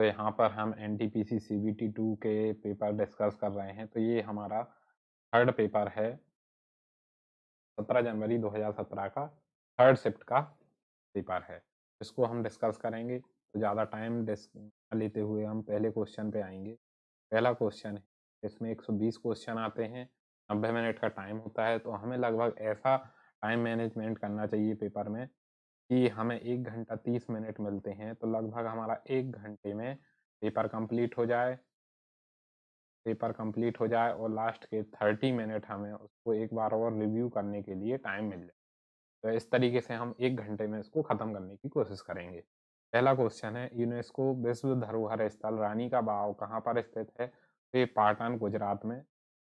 तो यहाँ पर हम एनटीपीसी सीबीटी 2 के पेपर डिस्कस कर रहे हैं। तो ये हमारा थर्ड पेपर है 17 जनवरी 2017 का थर्ड शिफ्ट का पेपर है। इसको हम डिस्कस करेंगे, तो ज़्यादा टाइम ना लेते हुए हम पहले क्वेश्चन पे आएँगे। पहला क्वेश्चन है, इसमें 120 क्वेश्चन आते हैं, 90 मिनट का टाइम होता है, तो हमें लगभग ऐसा टाइम मैनेजमेंट करना चाहिए पेपर में कि हमें 1 घंटा 30 मिनट मिलते हैं, तो लगभग हमारा 1 घंटे में पेपर कंप्लीट हो जाए। और लास्ट के 30 मिनट हमें उसको एक बार और रिव्यू करने के लिए टाइम मिल जाए। तो इस तरीके से हम 1 घंटे में इसको खत्म करने की कोशिश करेंगे। पहला क्वेश्चन है, यूनेस्को विश्व धरोहर स्थल रानी का बाव कहाँ पर स्थित है? तो ये पाटन, गुजरात में।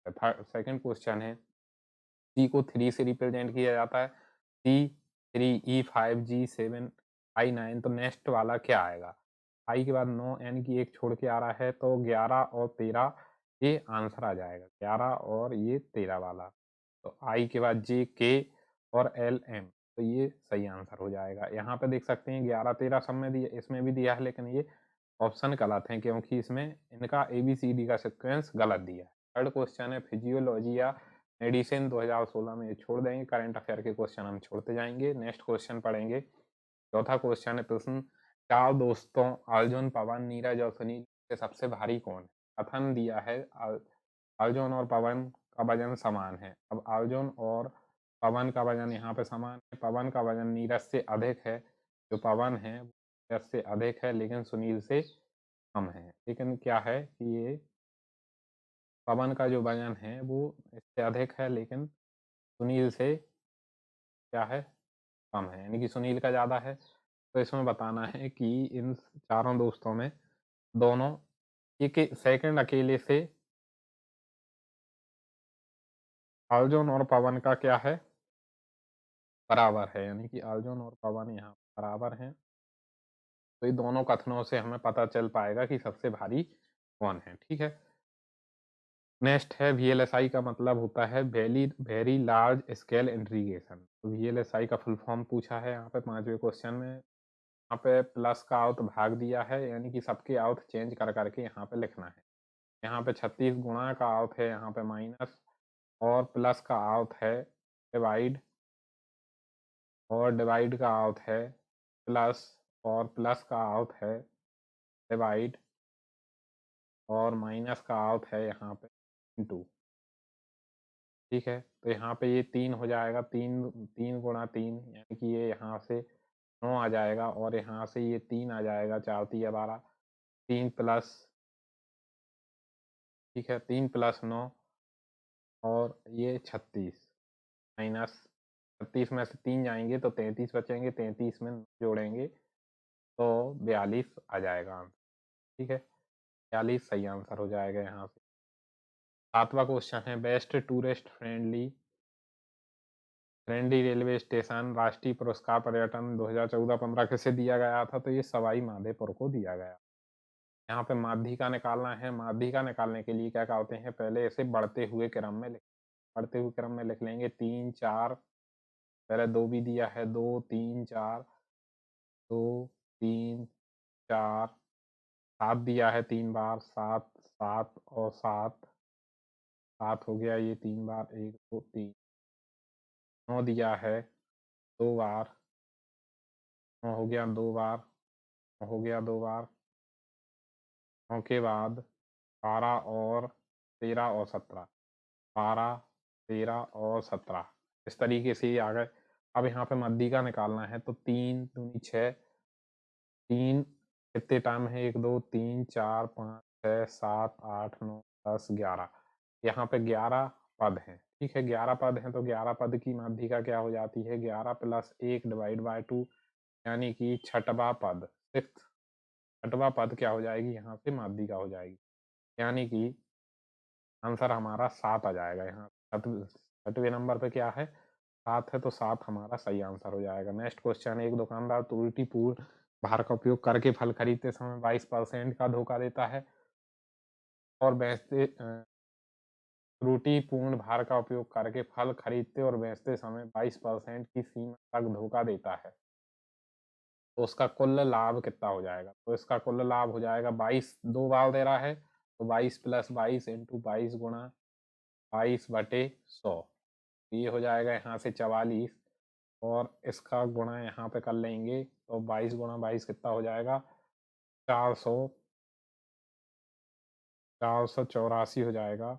सेकंड क्वेश्चन है, सी को 3 से रिप्रेजेंट किया जाता है। सी 3 ई 5 जी 7 आई 9, तो नेक्स्ट वाला क्या आएगा? आई के बाद 9 एन की एक छोड़ के आ रहा है, तो 11 और 13 ये आंसर आ जाएगा। 11 और ये 13 वाला। तो आई के बाद जे के और एल एम, तो ये सही आंसर हो जाएगा। यहाँ पे देख सकते हैं 11 13 सब में दिया, इसमें भी दिया है, लेकिन ये ऑप्शन गलत है क्योंकि इसमें इनका एबीसीडी का सीक्वेंस गलत दिया है। थर्ड क्वेश्चन है, फिजियोलॉजी या मेडिसिन 2016 में ये छोड़ देंगे, करंट अफेयर के क्वेश्चन हम छोड़ते जाएंगे। नेक्स्ट क्वेश्चन पढ़ेंगे। चौथा क्वेश्चन है, प्रश्न, चार दोस्तों अर्जुन, पवन, नीरज और सुनील से सबसे भारी कौन है? कथन दिया है अर्जुन और पवन का वजन समान है। अब अर्जुन और पवन का वजन यहाँ पे समान है। पवन का वजन नीरज से अधिक है। जो पवन है वो नीरज से अधिक है, लेकिन सुनील से कम है। लेकिन क्या है कि ये पवन का जो वजन है वो इससे अधिक है, लेकिन सुनील से क्या है, कम है, यानी कि सुनील का ज़्यादा है। तो इसमें बताना है कि इन चारों दोस्तों में दोनों एक सेकंड अकेले से अर्जुन और पवन का क्या है, बराबर है, यानी कि अर्जुन और पवन यहाँ बराबर हैं। तो ये दोनों कथनों से हमें पता चल पाएगा कि सबसे भारी कौन है। ठीक है। नेक्स्ट है, वीएलएसआई का मतलब होता है वेरी लार्ज स्केल इंटीग्रेशन। तो वीएलएसआई का फुल फॉर्म पूछा है यहाँ पे 5वें क्वेश्चन में। यहाँ पे प्लस का आउट भाग दिया है, यानी कि सबके आउट चेंज कर करके यहाँ पे लिखना है। यहाँ पे 36 गुणा का आउट है, यहाँ पे माइनस, और प्लस का आउट है डिवाइड, और डिवाइड का आउट है प्लस, और प्लस का आउट है डिवाइड, और माइनस का आउट है यहाँ पे इंटू। ठीक है, तो यहाँ पे ये 3 हो जाएगा, 3 गुणा 3, यानी कि ये यहाँ से 9 आ जाएगा, और यहाँ से ये 3 आ जाएगा, 4 तिया 12, 3 प्लस, ठीक है, 3 प्लस 9, और ये 36 माइनस, 36 में से 3 जाएंगे तो 33 बचेंगे, 33 में जोड़ेंगे तो 42 आ जाएगा आंसर। ठीक है, 42 सही आंसर हो जाएगा यहाँ से। सातवां क्वेश्चन है, best tourist friendly railway station राष्ट्रीय पुरस्कार पर्यटन 2014-15 किसे दिया गया था? तो ये सवाई माधोपुर को दिया गया। यहाँ पे माध्यिका निकालना है। माध्यिका निकालने के लिए क्या होते हैं, पहले इसे बढ़ते हुए क्रम में लिख लेंगे। 3 4, पहले 2 भी दिया है, 2 3 4, 2 3 4, 7 दिया है 3 बार, 7 7 और 7, 7 हो गया ये 3 बार, 1 2 3। 9 दिया है 2 बार, 9 हो गया 2 बार, 9 हो गया 2 बार, 9 के बाद 12 और 13 और 17, 12 13 और 17, इस तरीके से ये आ गए। अब यहाँ पे मध्यिका निकालना है, तो 3 दूनी 6, 3 कितने टर्म है, 1 2 3 4 5 6 7 8 9 10 11, यहाँ पे 11 पद हैं। ठीक है, 11 पद हैं, तो 11 पद की माध्यिका क्या हो जाती है, 11 प्लस 1 डिवाइड बाय 2, यानी कि छठवां पद, सिक्स्थ, छठवां पद क्या हो जाएगी, यहाँ से माध्यिका हो जाएगी, यानी कि आंसर हमारा 7 आ जाएगा। यहाँ छठवें नंबर पे क्या है, 7 है, तो 7 हमारा सही आंसर हो जाएगा। नेक्स्ट क्वेश्चन है, एक दुकानदार त्रुटिपूर्ण भार का उपयोग करके फल खरीदते समय 22% का धोखा देता है और त्रुटिपूर्ण भार का उपयोग करके फल खरीदते और बेचते समय 22% की सीमा तक धोखा देता है। तो उसका कुल लाभ कितना हो जाएगा? तो इसका कुल लाभ हो जाएगा 22, 2 बार दे रहा है, तो 22 + 22 × 22 × 22/100, ये हो जाएगा यहाँ से 44, और इसका गुणा यहाँ पे कर लेंगे तो 22 × 22 कितना हो जाएगा? 400, 484 हो जाएगा,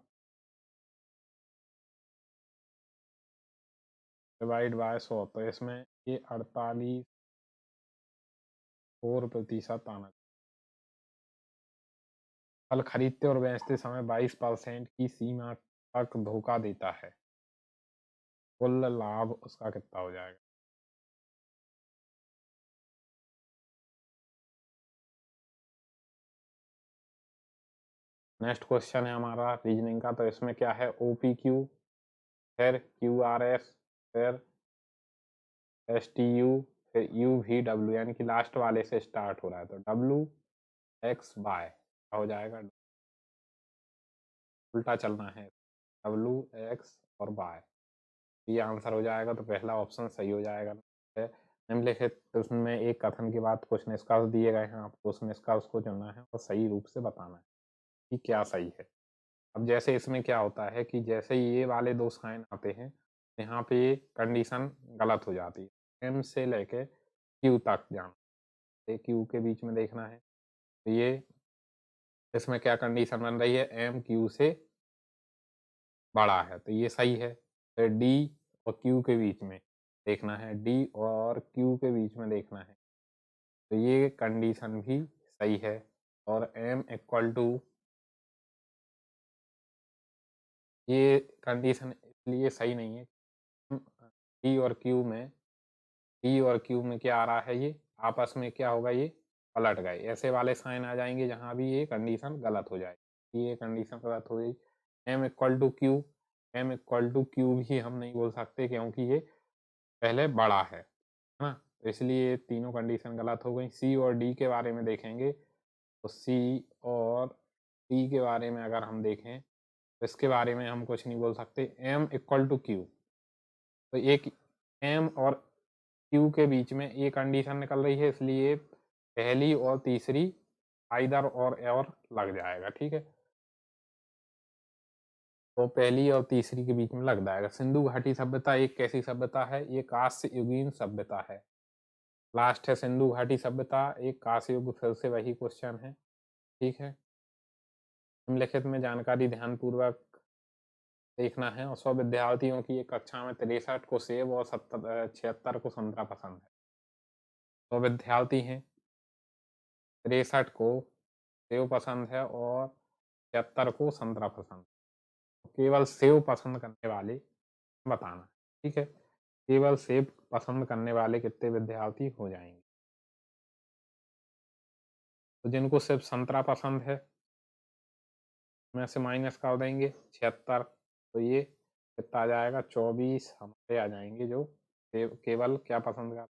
डिवाइड बाय 100, तो इसमें ये 48% आना। फल खरीदते और बेचते समय 22% की सीमा तक धोखा देता है, कुल लाभ उसका कितना हो जाएगा? नेक्स्ट क्वेश्चन है हमारा रीजनिंग का, तो इसमें क्या है? OPQ, फिर QRS, फिर STU, फिर UVW, यानी कि लास्ट वाले से स्टार्ट हो रहा है, तो WX/Y क्या हो जाएगा? उल्टा चलना है, WX और Y, ये आंसर हो जाएगा, तो पहला ऑप्शन सही हो जाएगा। निम्नलिखित उसमें एक कथन के बाद कुछ निष्कर्ष दिए गए हैं, आपको उस निष्कर्ष को चुनना है और सही रूप से बताना है कि क्या सही है। अब जैसे इसमें क्या होता है कि जैसे ये वाले 2 साइन आते हैं, यहाँ पे कंडीशन गलत हो जाती है। M से लेके Q तक जाना, ये Q के बीच में देखना है, तो ये इसमें क्या कंडीशन बन रही है? M Q से बड़ा है, तो ये सही है। फिर D और Q के बीच में देखना है, D और Q के बीच में देखना है, तो ये कंडीशन भी सही है। और M इक्वल टू, ये कंडीशन इसलिए सही नहीं है, डी और क्यू में डी और क्यू में क्या आ रहा है? ये आपस में क्या होगा? ये पलट गए, ऐसे वाले साइन आ जाएंगे जहां भी ये कंडीशन गलत हो जाएगी, ये कंडीशन गलत हो गई। M equal to Q, M equal to Q भी हम नहीं बोल सकते क्योंकि ये पहले बड़ा है ना, तो इसलिए ये तीनों कंडीशन गलत हो गई। सी और डी के बारे में देखेंगे, तो सी और डी के बारे में अगर हम देखें तो इसके बारे में हम कुछ नहीं बोल सकते। एम इक्वल टू क्यू, तो एक एम और क्यू के बीच में ये कंडीशन निकल रही है, इसलिए पहली और तीसरी आइदर और लग जाएगा, ठीक है। तो पहली और तीसरी के बीच में लग जाएगा। सिंधु घाटी सभ्यता एक कैसी सभ्यता है? ये कांस्य युगीन सभ्यता है। लास्ट है सिंधु घाटी सभ्यता एक कांस्य युग, फिर से वही क्वेश्चन है, ठीक है। निम्नलिखित में जानकारी ध्यानपूर्वक देखना है, और 100 विद्यार्थियों की एक कक्षा में 63 को सेब और 76 को संतरा पसंद है। 100 विद्यार्थी हैं, 63 को सेब पसंद है और 76 को संतरा पसंद है। तो केवल सेब पसंद करने वाले बताना, ठीक है। केवल सेब पसंद करने वाले कितने विद्यार्थी हो जाएंगे? तो जिनको सिर्फ संतरा पसंद है में से माइनस कर देंगे 76, तो ये कितना आ जाएगा? 24 हमारे आ जाएंगे जो सेब केवल क्या पसंद कर,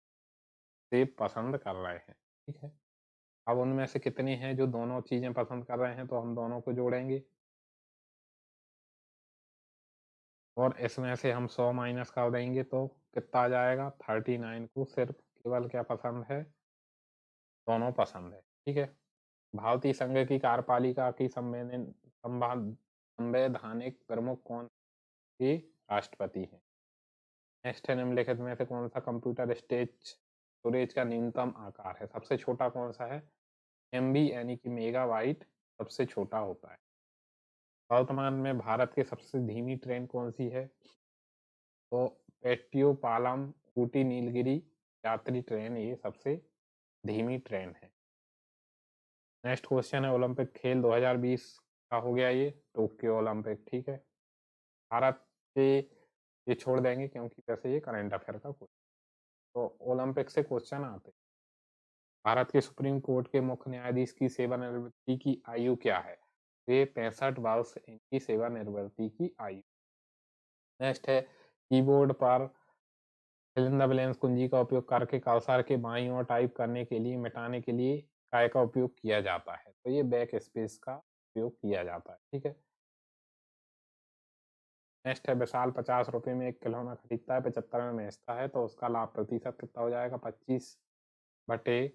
सेब पसंद कर रहे हैं, ठीक है। अब उनमें से कितने हैं जो दोनों चीजें पसंद कर रहे हैं? तो हम दोनों को जोड़ेंगे, और इसमें से हम 100 माइनस कर देंगे तो कितना आ जाएगा? 39 को सिर्फ केवल क्या पसंद है? दोनों पसंद है, ठीक है। भारतीय संघ की कार्यपालिका की संवैधानिक प्रमुख कौन के राष्ट्रपति हैं? नेक्स्ट है, निम्नलिखित में से कौन सा कंप्यूटर स्टोरेज का न्यूनतम आकार है? सबसे छोटा कौन सा है? MB यानी कि मेगाबाइट सबसे छोटा होता है। वर्तमान में भारत की सबसे धीमी ट्रेन कौन सी है? तो पेट्टियोपालम ऊटी नीलगिरी यात्री ट्रेन ये सबसे धीमी ट्रेन है। नेक्स्ट क्वेश्चन है, ओलंपिक खेल 2020 का हो गया ये टोक्यो ओलंपिक, ठीक है। भारत के ये छोड़ देंगे क्योंकि वैसे ये करंट अफेयर का क्वेश्चन, तो ओलंपिक से क्वेश्चन आते हैं। भारत के सुप्रीम कोर्ट के मुख्य न्यायाधीश की सेवानिवृत्ति की आयु क्या है? ये 65 वर्ष इनकी सेवानिवृत्ति की आयु। नेक्स्ट है, कीबोर्ड पर फिल इन द ब्लैंक्स कुंजी का उपयोग करके कर्सर के बाईं ओर टाइप करने के लिए मिटाने के लिए काय का उपयोग किया जाता है? तो ये बैक स्पेस का उपयोग किया जाता है, ठीक है। नेक्स्ट है, विशाल 50 रुपए में एक खिलौना खरीदता है, 75 में बेचता है, तो उसका लाभ प्रतिशत कितना हो जाएगा? 25। बटे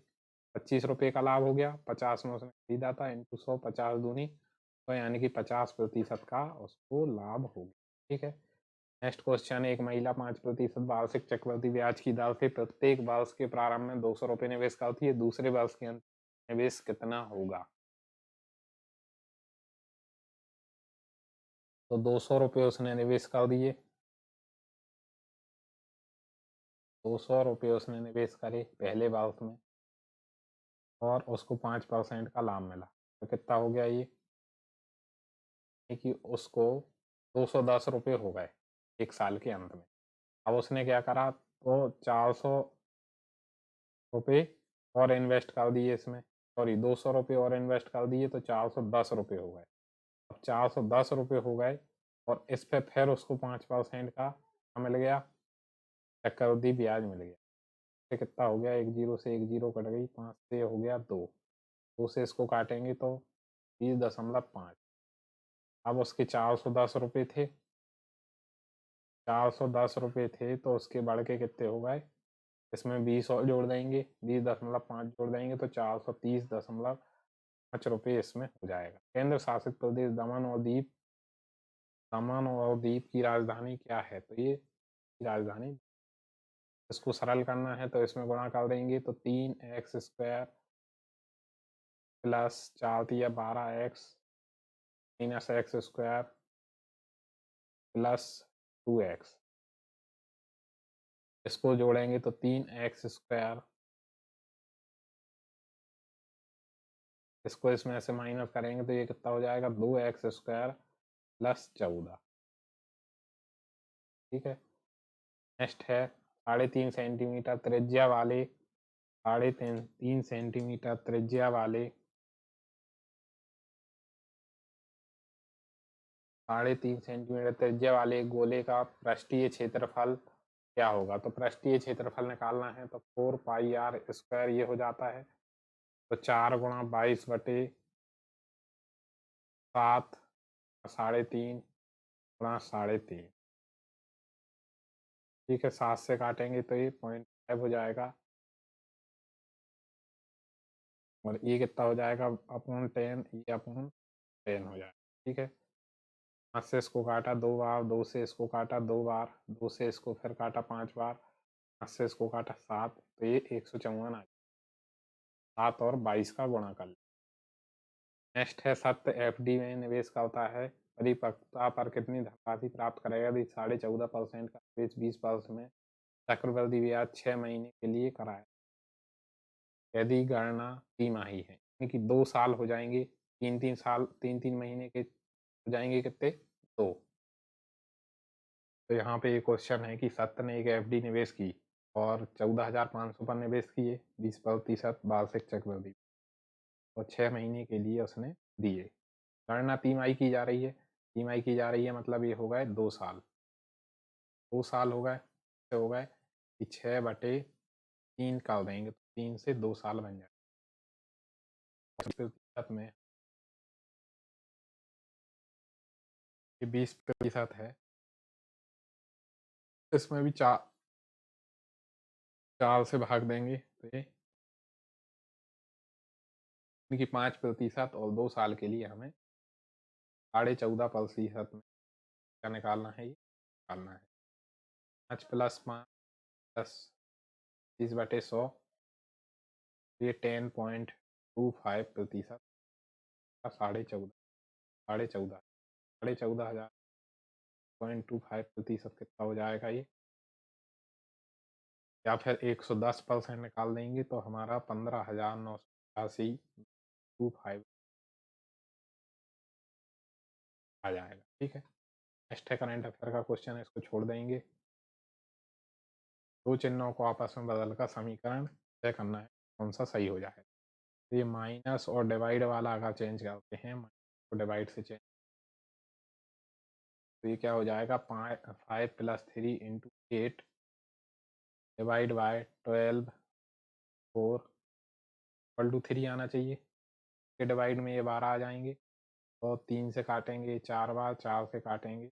25 रुपये का लाभ हो गया, 50 में उसने खरीदा था, इंटू 100, 50 दूनी, तो यानी कि 50% का उसको लाभ हो गया। ठीक है। नेक्स्ट क्वेश्चन, एक महिला 5% वार्षिक चक्रवृद्धि ब्याज की दर से प्रत्येक वर्ष के प्रारंभ में 200 रुपये निवेश करती है, दूसरे वर्ष के अंत निवेश कितना होगा? तो 200 रुपये उसने निवेश कर दिए, 200 रुपये उसने निवेश करे पहले वर्ष में, और उसको 5% का लाभ मिला, तो कितना हो गया ये? कि उसको 210 रुपये हो गए एक साल के अंत में। अब उसने क्या करा, तो 400 रुपये और इन्वेस्ट कर दिए इसमें, सॉरी 200 रुपये और इन्वेस्ट कर दिए, तो 410 रुपये हो गए। अब 410 रुपये हो गए और इस पे फिर उसको 5% का मिल गया, चक्रवृद्धि ब्याज मिल गया। तो कितना हो गया, एक जीरो से एक जीरो कट गई, 5 से हो गया 2, 2 से इसको काटेंगे तो 20.5। अब उसके 410 रुपये थे, 410 रुपये थे, तो उसके बढ़ के कितने हो गए, इसमें 20 और जोड़ देंगे, 20.5 जोड़ देंगे, तो 430.5 रुपये इसमें हो जाएगा। केंद्र शासित प्रदेश दमन और दीप की राजधानी क्या है? तो ये राजधानी, इसको सरल करना है तो इसमें गुणा कर देंगे, तो 3x² plus 4×12x minus x² plus 2x, इसको जोड़ेंगे तो 3x², इसको इसमें से माइनस करेंगे तो ये कितना हो जाएगा, 2x² प्लस 14। ठीक है। नेक्स्ट है 3.5 सेंटीमीटर त्रिज्या वाले, 3.5 सेंटीमीटर त्रिज्या वाले 3.5 सेंटीमीटर त्रिज्या वाले एक गोले का पृष्ठीय क्षेत्रफल क्या होगा? तो पृष्ठीय क्षेत्रफल निकालना है तो 4πr² ये हो जाता है, तो 4×22/7 3.5 गुणा 3.5। ठीक है, 7 से काटेंगे तो ये 0.5 हो जाएगा, और ये कितना हो जाएगा, अपॉन 10, ये अपॉन 10 हो जाएगा। ठीक है, 5 से इसको काटा 2 बार, 2 से इसको काटा 2 बार, 2 से इसको फिर काटा 5 बार, 5 से इसको काटा 7, तो ये 154 आ, 7 और 22 का गुणा कर। नेक्स्ट है सत्य एफडी में निवेश करता है, परिपक्वता पर कितनी धनराशि प्राप्त करेगा? यदि 14.5% का निवेश 20 वर्ष में चक्रवृद्धि ब्याज 6 महीने के लिए कराए, यदि गणना तिमाही है, यानी कि 2 साल हो जाएंगे, 3-3 साल, 3-3 महीने के हो जाएंगे कितने, 2। तो यहाँ पे ये क्वेश्चन है कि सत्य ने एक एफडी निवेश की और 14,500 पर निवेश किए, 20% वार्षिक चक्रवृद्धि, और 6 महीने के लिए उसने दिए। गणना तिमाही की जा रही है, तिमाही की जा रही है, मतलब ये हो गए 2 साल, 2 साल हो गए, हो गए कि 6/3 कर देंगे, तो 3 से 2 साल बन जाए। प्रतिशत में ये 20% है, इसमें भी 4 से भाग देंगे तो ये 5% और 2 साल के लिए हमें 14.5% में क्या निकालना है, ये निकालना है 5 + 5 + 30/100, ये 10.25% का 14.5, 14,500 0.25% कितना हो जाएगा ये, या फिर 110% निकाल देंगे तो हमारा 15,985.25 आ जाएगा। ठीक है। नेक्स्ट है करंट अफेयर का क्वेश्चन है, इसको छोड़ देंगे। दो चिन्हों को आपस में बदलकर समीकरण तय करना है कौन सा सही हो जाए। तो ये माइनस और डिवाइड वाला अगर चेंज करते हैं, माइनस को डिवाइड से चेंज, तो ये क्या हो जाएगा, 5 + 3 × 8 डिवाइड बाय 12 4 = 3 आना चाहिए। के डिवाइड में ये 12 आ जाएंगे, और 3 से काटेंगे 4 बार, 4 से काटेंगे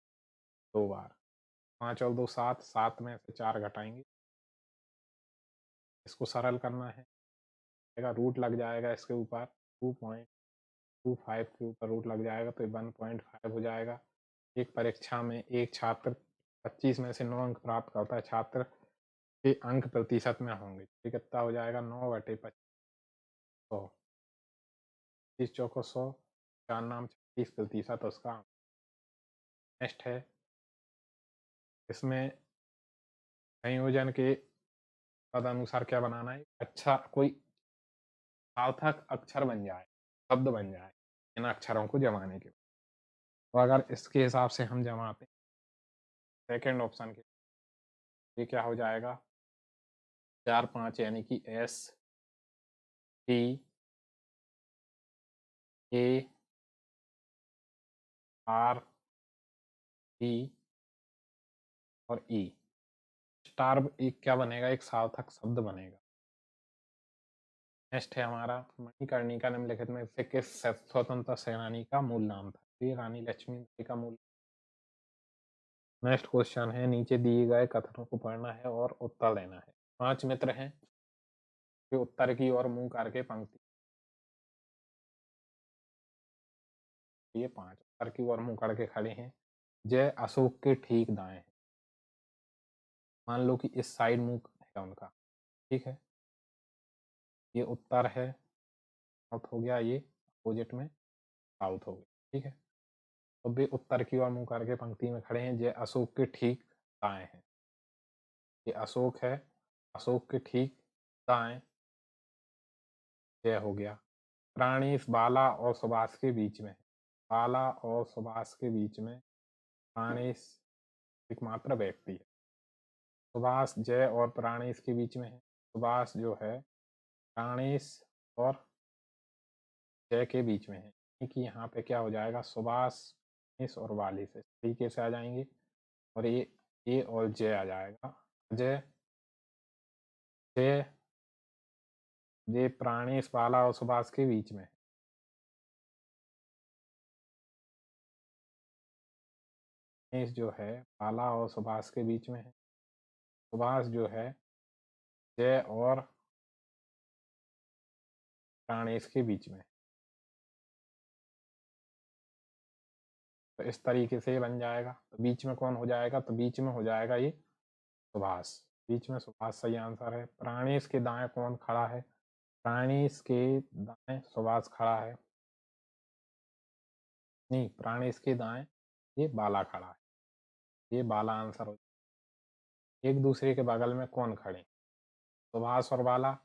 2 बार, 5 और 2 7, 7 में से 4 घटाएंगे, इसको सरल करना है जाएगा, रूट लग जाएगा इसके ऊपर 2.25 के ऊपर रूट लग जाएगा तो 1.5 हो जाएगा। एक परीक्षा में एक छात्र 25 में से 9 अंक प्राप्त करता है, छात्र के अंक प्रतिशत में होंगे, ये कितना हो जाएगा 9/25 100, 30 चौको 100, 4 नाम 36% उसका। नेक्स्ट है, इसमें संयोजन के तदनुसार क्या बनाना है, अच्छा कोई सार्थक अक्षर बन जाए, शब्द बन जाए इन अक्षरों को जमाने के। तो अगर इसके हिसाब से हम जमाते सेकंड ऑप्शन के, ये क्या हो जाएगा 4 5 यानी कि S T A R E और E। स्टार एक क्या बनेगा, एक सार्थक शब्द बनेगा। नेक्स्ट है हमारा, मणिकर्णिका निम्नलिखित में से किस स्वतंत्र सेनानी का मूल नाम था, ये रानी लक्ष्मीबाई का मूल। नेक्स्ट क्वेश्चन है, नीचे दिए गए कथनों को पढ़ना है और उत्तर देना है। 5 मित्र हैं जो उत्तर की ओर मुंह करके पंक्ति, ये 5 उत्तर की ओर मुंह करके खड़े हैं, जय अशोक के ठीक दाएं है। मान लो कि इस साइड मुंह है उनका, ठीक है, ये उत्तर है, साउथ हो गया, ये अपोजिट में साउथ हो गया, ठीक है। तो वे उत्तर की ओर मुंह करके पंक्ति में खड़े हैं, जय अशोक के ठीक दाएं है। ये अशोक है, अशोक के ठीक दाएं जय हो गया। प्राणी इस बाला और सुभाष के बीच में है, बाला और सुभाष के बीच में प्राणेश एकमात्र व्यक्ति है। सुभाष जय और प्राणेश के बीच में है, सुभाष जो है प्राणेश और जय के बीच में है, कि यहाँ पे क्या हो जाएगा सुभाष इस और वाली से इस तरीके से आ जाएंगे और ये ए और जय आ जाएगा। जय जय जय प्राणेश बाला और सुभाष के बीच में है। प्राणेश जो है बाला और सुभाष के बीच में है, सुभाष जो है जय और प्राणेश के बीच में। तो इस तरीके से ये बन जाएगा। तो बीच में कौन हो जाएगा, तो बीच में हो जाएगा ये सुभाष, बीच में सुभाष सही आंसर है। प्राणेश के दाएं कौन खड़ा है, प्राणेश के दाएं सुभाष खड़ा है, नहीं प्राणेश के दाएं ये बाला खड़ा है, ये बाला आंसर हो। एक दूसरे के बगल में कौन खड़े, सुभाष और बाला,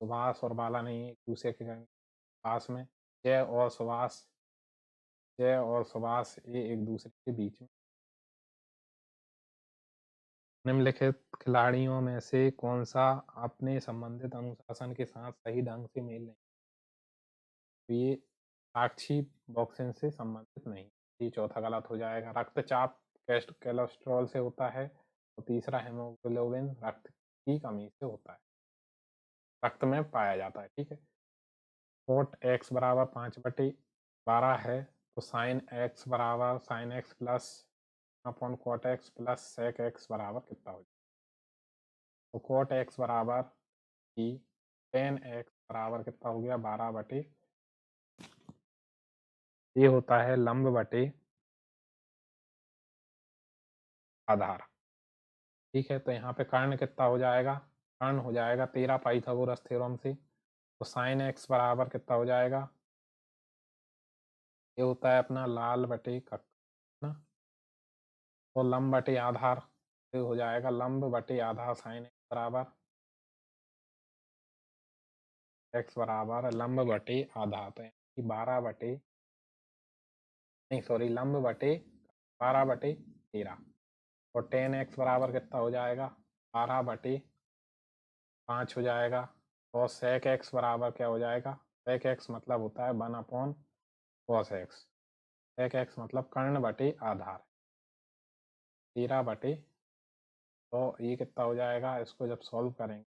सुभाष और बाला नहीं, एक दूसरे के पास में जय और सुभाष, जय और सुभाष ये एक दूसरे के बीच में। निम्नलिखित खिलाड़ियों में से कौन सा अपने संबंधित अनुशासन के साथ सही ढंग से मेल नहीं, तो ये साक्षी बॉक्सिंग से संबंधित नहीं, ये चौथा गलत हो जाएगा। रक्तचाप कोलेस्ट्रॉल से होता है और तीसरा हेमोग्लोबिन रक्त की कमी से होता है, रक्त में पाया जाता है, ठीक है। कोट x बराबर 5/12 है तो साइन x बराबर sine x plus upon cot x plus sec x बराबर कितना हो जाएगा, तो कोट x बराबर की टेन x बराबर कितना हो गया 12/, ये होता है लंब बटे आधार, ठीक है। तो यहाँ पे कर्ण कितना हो जाएगा, कर्ण हो जाएगा 13 पाइथागोरस थ्योरम से, तो साइन एक्स बराबर कितना हो जाएगा, ये होता है अपना लाल बटे कक ना, तो लंब बटे आधार ये हो जाएगा लंब बटे आधार साइन एक्स बराबर लंब बटे आधार, तो यानी 12/, नहीं सॉरी लंब बटे 12/13, और टेन एक्स बराबर कितना हो जाएगा 12/5 हो जाएगा, और सेक एक्स बराबर क्या हो जाएगा, सेक एक्स मतलब होता है 1/, कॉस एक्स, सेक एक्स मतलब कर्ण बटे आधार 13/, तो ये कितना हो जाएगा, इसको जब सॉल्व करेंगे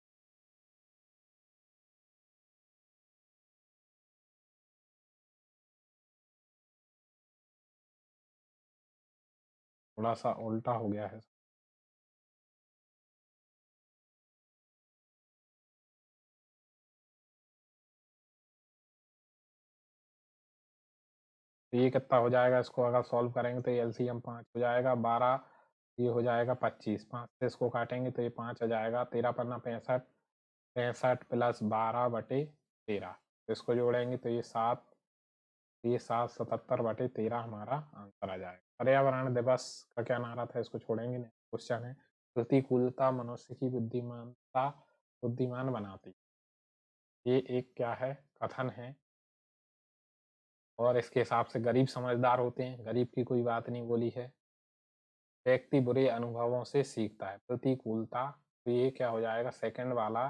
थोड़ा सा उल्टा हो गया है। तो ये कितना हो जाएगा, इसको अगर सॉल्व करेंगे तो ये एलसीएम 5 हो जाएगा, 12 ये हो जाएगा 25, 5 से इसको काटेंगे तो ये 5 आ जाएगा, 13 पन्ना 65, 65 प्लस 12/13, तो इसको जोड़ेंगे तो ये 7, ये 7 77/13 हमारा आंसर आ जाएगा। पर्यावरण दिवस का क्या नारा था, इसको छोड़ेंगे नहीं। क्वेश्चन है, प्रतिकूलता मनुष्य की बुद्धिमानता बुद्धिमान बनाती। ये एक क्या है, कथन है, और इसके हिसाब से गरीब समझदार होते हैं, गरीब की कोई बात नहीं बोली है। व्यक्ति बुरे अनुभवों से सीखता है, प्रतिकूलता, तो ये क्या हो जाएगा, सेकंड वाला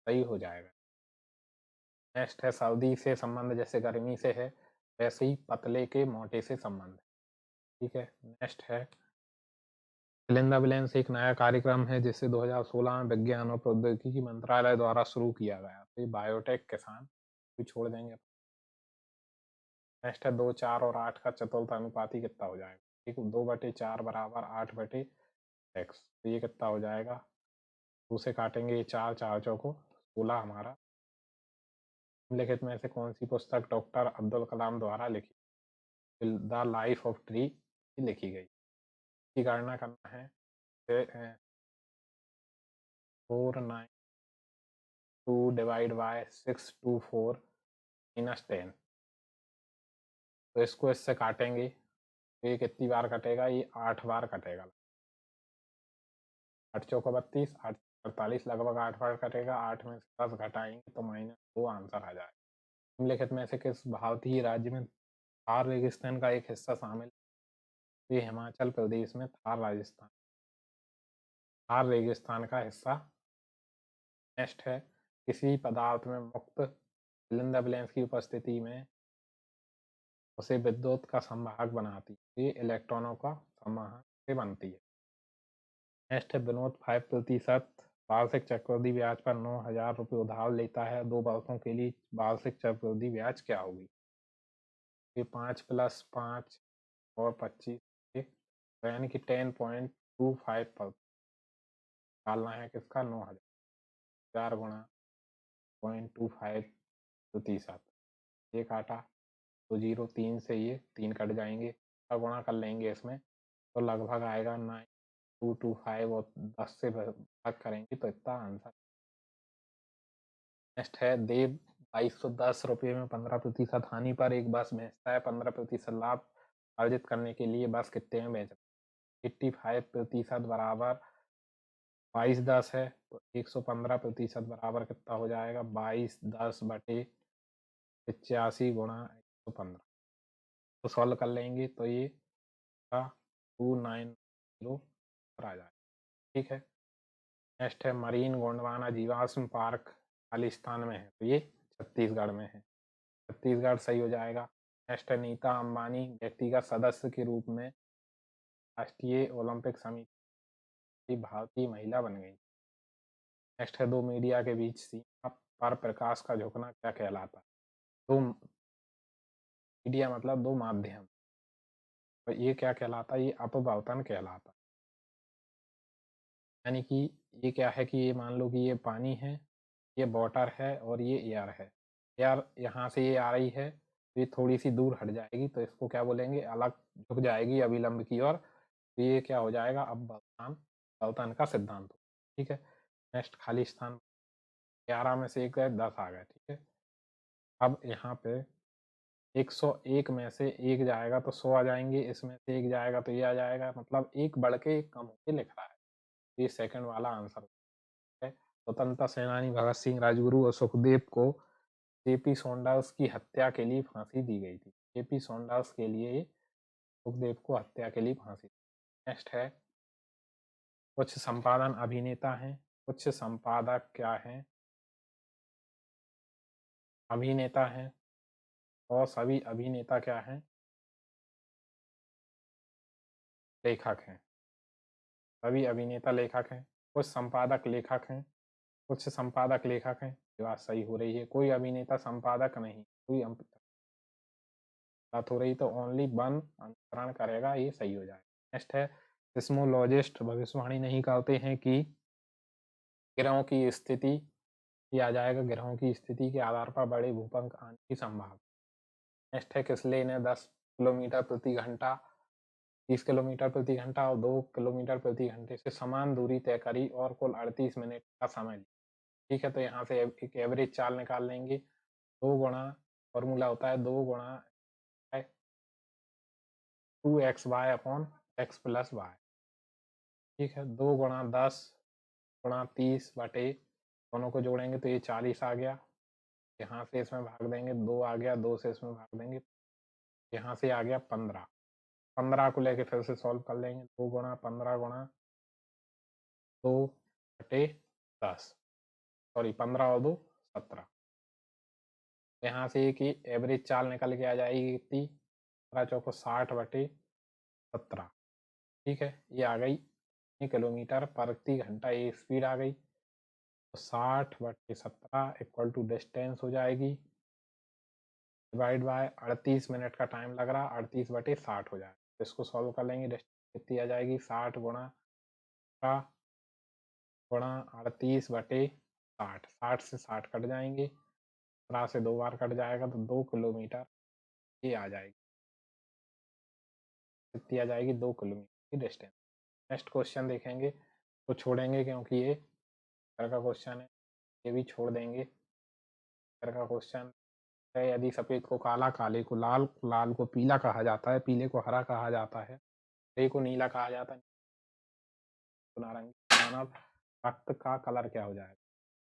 सही हो जाएगा। नेक्स्ट है, सर्दी से संबंध जैसे गर्मी से है वैसे ही पतले के मोटे से संबंध है। ठीक है, नेक्स्ट है, फिल इन द ब्लैंक्स एक नया कार्यक्रम है जिसे 2016 में विज्ञान और प्रौद्योगिकी मंत्रालय द्वारा शुरू किया गया, तो ये बायोटेक किसान भी छोड़ देंगे। नेक्स्ट है, 2, 4 और 8 का चतुर्थ अनुपाती कितना हो जाएगा, ठीक, 2/4 बराबर 8/x, तो ये कितना हो जाएगा, 2 से काटेंगे ये 4, 4 चौको 16 हमारा। निम्नलिखित में से कौन सी पुस्तक डॉक्टर अब्दुल कलाम द्वारा लिखी, द लाइफ ऑफ ट्री लिखी गई। इसकी गणना करना है, 492 डिवाइड बाय 624 माइनस 10, तो इसको इससे काटेंगे तो ये कितनी बार कटेगा, ये 8 बार कटेगा, 8 चौको 32, 8 48, लगभग 8 बार कटेगा, 8 में से 10 घटाएंगे तो -2 आंसर आ जाएगा। निम्नलिखित में से किस भारतीय राज्य में थार रेगिस्तान का एक हिस्सा शामिल है, ये हिमाचल प्रदेश में थार राजस्थान थार रेगिस्तान का हिस्सा। नेक्स्ट है, किसी पदार्थ में मुक्त फिल इन द ब्लैंक्स की उपस्थिति में उसे विद्युत का संवाहक बनाती है, ये इलेक्ट्रॉनों का संवाहक से बनती है। नेक्स्ट है, विनोद 5% वार्षिक चक्रवृद्धि ब्याज पर 9,000 रुपये उधार लेता है, 2 वर्षों के लिए वार्षिक चक्रवृद्धि ब्याज क्या होगी, ये 5 + 5 और 25, तो यानी कि 10.25 डालना है, किसका, 9,000, 4 गुणा 0.25%, ये काटा तो 0, 3 से ये 3 कट जाएंगे, गुणा कर लेंगे इसमें तो लगभग आएगा 9,225, और 10 से भाग करेंगे तो इतना आंसर। नेक्स्ट है, देव 2210 रुपये में 15% हानि पर एक बस बेचता है, 15% लाभ अर्जित करने के लिए बस कितने में बेच रहा है, 85% बराबर 2210 है, तो 115% बराबर कितना हो जाएगा, 2210/85 गुणा 115, तो सॉल्व कर लेंगे तो ये 290 आ जाएगा। ठीक है, नेक्स्ट है, मरीन गोंडवाना जीवाश्म पार्क खालिस्तान में है, तो ये छत्तीसगढ़ में है, छत्तीसगढ़ सही हो जाएगा। नेक्स्ट है, नीता अंबानी व्यक्तिगत सदस्य के रूप में राष्ट्रीय ओलंपिक समिति की भारतीय महिला बन गई। नेक्स्ट है, 2 मीडिया के बीच सीमा पर प्रकाश का झुकना क्या कहलाता है, 2 मीडिया मतलब 2 माध्यम, तो ये क्या कहलाता है, ये अपवर्तन कहलाता है। यानी कि ये क्या है कि ये मान लो कि ये पानी है, ये वाटर है और ये एयर है, एयर यहाँ से ये आ रही है तो ये थोड़ी सी दूर हट जाएगी तो इसको क्या बोलेंगे, अलग झुक जाएगी अभिलंब की ओर, तो ये क्या हो जाएगा, अपवर्तन अवतरण का सिद्धांत। ठीक है, नेक्स्ट, खालिस्तान 11 में से 1 गए, 10 आ गए। ठीक है, अब यहाँ पे 101 में से 1 जाएगा तो 100 आ जाएंगे, इसमें से 1 जाएगा तो ये आ जाएगा, मतलब 1 बढ़ के 1 कम होके लिख रहा है, ये सेकंड वाला आंसर है। स्वतंत्रता सेनानी भगत सिंह, राजगुरु और सुखदेव को जेपी सॉन्डर्स की हत्या के लिए फांसी दी गई थी, जेपी सॉन्डर्स के लिए सुखदेव को हत्या के लिए फांसी। नेक्स्ट है, कुछ संपादन अभिनेता हैं, कुछ संपादक क्या हैं, अभिनेता हैं, और सभी अभिनेता क्या हैं, लेखक हैं, सभी अभिनेता लेखक हैं, कुछ संपादक लेखक हैं, कुछ संपादक लेखक हैं, ये बात सही हो रही है, कोई अभिनेता संपादक नहीं, कोई बात हो रही तो ओनली 1 अनुसरण करेगा, ये सही हो जाएगा। नेक्स्ट है, सिस्मोलॉजिस्ट भविष्यवाणी नहीं करते हैं कि ग्रहों की स्थिति, ये आ जाएगा, ग्रहों की स्थिति के आधार पर बड़े भूकंप आने की संभावना। नेक्स्ट है, किसले ने 10 किलोमीटर प्रति घंटा, 30 किलोमीटर प्रति घंटा और 2 किलोमीटर प्रति घंटे से समान दूरी तय करी और कुल 38 मिनट का समय लिया। ठीक है, तो यहाँ से एक एवरेज चाल निकाल लेंगे। 2 गुणा फॉर्मूला होता है 2 गुणा 2xy upon x plus Y. ठीक है, 2 गुणा 10 गुणा 30 बटे दोनों को जोड़ेंगे तो ये 40 आ गया। यहाँ से इसमें भाग देंगे 2 आ गया, 2 से इसमें भाग देंगे, यहाँ से आ गया 15। 15 को लेके फिर से सॉल्व कर लेंगे। 2 गुणा 15 गुणा 2 बटे 10, सॉरी 15 और 2 17। यहाँ से एक ही एवरेज चाल निकल के आ जाएगी कितनी, 15 चौको 60 बटे 17। ठीक है, ये आ गई किलोमीटर प्रति घंटा, ये स्पीड आ गई। तो 60 बटे 17 इक्वल टू डिस्टेंस हो जाएगी, डिवाइड बाय 38 मिनट का टाइम लग रहा, 38 बटे 60 हो जाएगा। तो इसको सॉल्व कर लेंगे, डिस्टेंस कितनी आ जाएगी, 60 गुणा 38 बटे 60, 60 से 60 कट जाएंगे, 15 से 2 बार कट जाएगा तो 2 किलोमीटर ये आ जाएगी, कितनी आ जाएगी, 2 किलोमीटर की डिस्टेंस। नेक्स्ट क्वेश्चन देखेंगे, तो छोड़ेंगे क्योंकि ये घर का क्वेश्चन है, ये भी छोड़ देंगे। घर का क्वेश्चन है, यदि सफ़ेद को काला, काले को लाल, लाल को पीला कहा जाता है, पीले को हरा कहा जाता है, हरे को नीला कहा जाता है, तो नारंगी, मानव रक्त का कलर क्या हो जाएगा।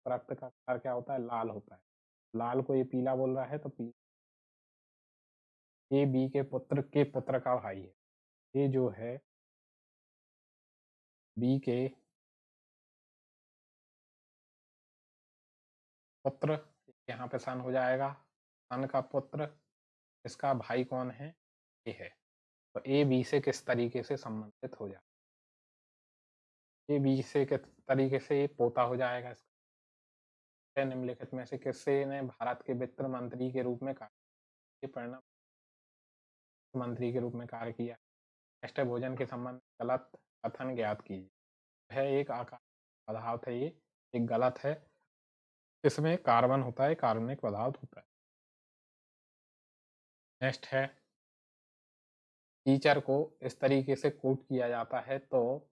रक्त का कलर क्या होता है, लाल होता है। लाल को ये पीला बोल रहा है, तो ये बी के पुत्र का भाई है। ये जो है बी के पुत्र, यहाँ पे सन हो जाएगा, सन का पुत्र, इसका भाई कौन है, ये है। तो ए बी से किस तरीके से संबंधित हो जाए, ए बी से किस तरीके से ये पोता हो जाएगा इसका। निम्नलिखित में से किससे ने भारत के वित्त मंत्री के रूप में कार्य, परिणाम मंत्री के रूप में कार्य किया। नेक्स्ट है, भोजन के संबंध में गलत कथन ज्ञात कीजिए। है एक आकार पदार्थ है, ये एक गलत है, इसमें कार्बन होता है, कार्बनिक पदार्थ होता है। नेक्स्ट है, टीचर को इस तरीके से कोट किया जाता है तो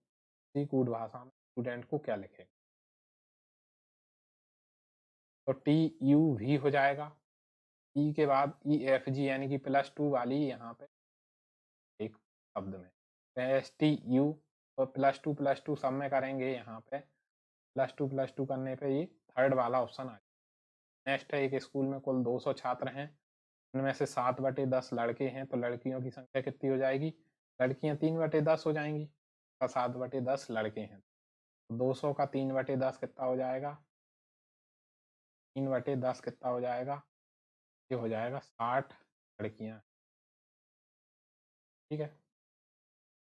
इसी कूट भाषा में स्टूडेंट को क्या लिखें। तो टी यू भी हो जाएगा, ई के बाद ई एफ जी यानी कि +2 वाली यहाँ पे एक शब्द में एस टी यू, तो +2 सब में करेंगे, यहाँ पे +2 करने पे ये थर्ड वाला ऑप्शन आ जाए। नेक्स्ट है, एक स्कूल में कुल 200 छात्र हैं, उनमें से 7/10 लड़के हैं, तो लड़कियों की संख्या कितनी हो जाएगी, लड़कियां 3/10 हो जाएंगी, 7/10 लड़के हैं, तो 200 का 3/10 कितना हो जाएगा, 3/10 कितना हो जाएगा, ये हो जाएगा 60 लड़कियां। ठीक है,